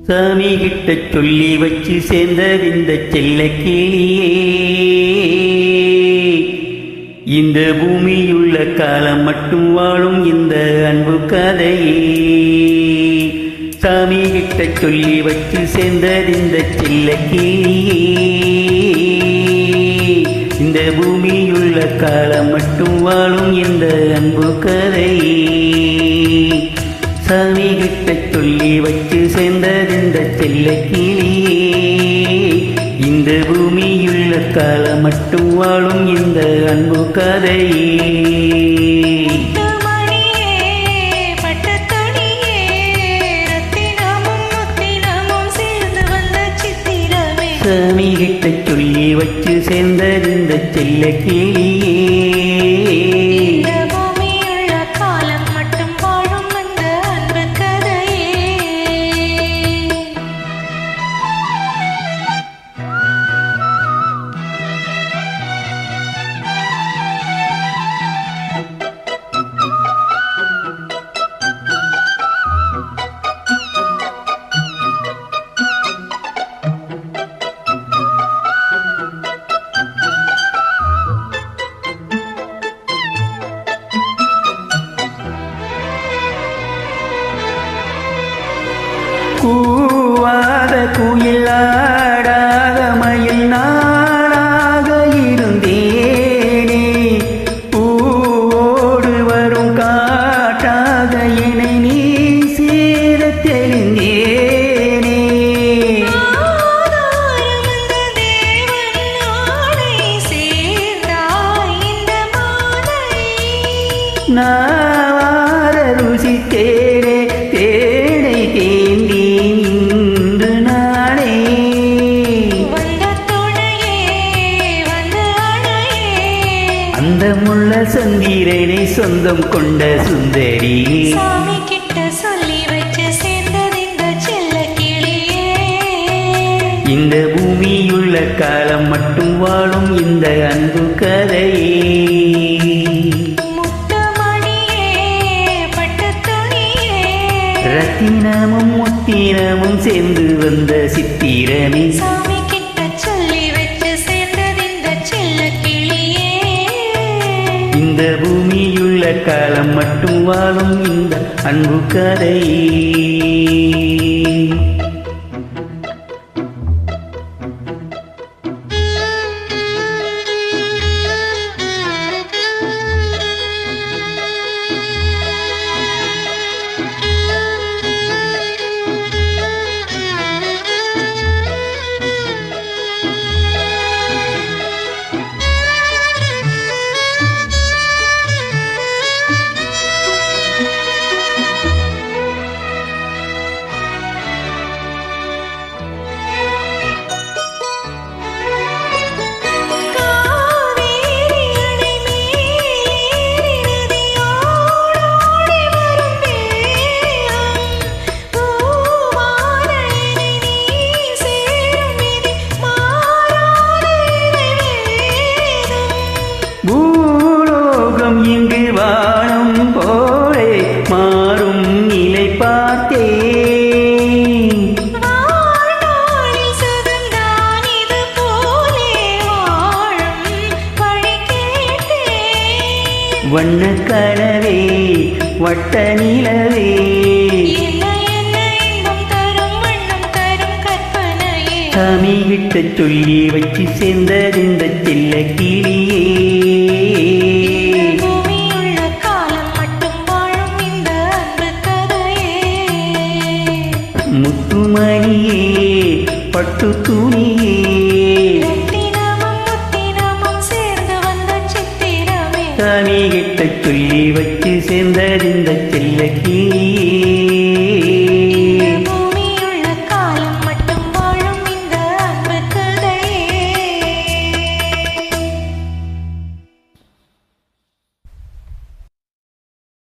சாமி கிட்ட சொல்லி வச்சு சேர்ந்தறிந்த செல்ல கிளியே, இந்த பூமியுள்ள காலம் மட்டும் வாழும் இந்த அன்பு கதையே. சாமி கிட்ட சொல்லி வச்சு சேர்ந்தறிந்த செல்ல கிளியே, இந்த பூமியுள்ள காலம் மட்டும் வாழும் இந்த அன்பு கதையே. சாமி கிட்ட சொல்லி வச்சு சேர்ந்தறிந்த செல்ல கிளியே, இந்த பூமியுள்ள காலம் மட்டும் வாழும் இந்த அன்பு கதையே. சாமி கிட்ட சொல்லி வச்சு சேர்ந்தறிந்த செல்ல கிளியே, கூவாத குயிலாடாத மயில் நானாக இருந்தேனே, பூவோடு வரும் காட்டாக என்னை நீ சேர தெரிந்தேனே. நாவார ருசித்தேனே தேனை தேந்தி நின்று நானே, அந்த முள்ள சந்திரனை சொந்தம் கொண்ட சுந்தரி. சாமி கிட்ட சொல்லி வச்சு சேர்ந்தறிந்த செல்ல கிளியே, இந்த பூமியுள்ள காலம் மட்டும் வாழும் இந்த அன்பு கதையே. ரத்தினமும் முத்தினமும் சேர்ந்து வந்த சித்திரமே. சாமி கிட்ட சொல்லி வச்சு சேர்ந்தறிந்த செல்ல கிளியே, இந்த பூமியுள்ள காலம் மட்டும் வாழும் இந்த அன்பு கதையே. பூலோகம் இங்கு வாழும் போலே மாறும் நிலை பார்த்தேன், வண்ண கனவே வட்ட நிலவே, சாமி கிட்ட சொல்லி வச்சு சேர்ந்தறிந்த செல்ல கிளியே, முத்துமணியே பட்டு துணியே, சாமி கிட்ட சொல்லி வச்சு சேர்ந்தறிந்த செல்ல கிளியே.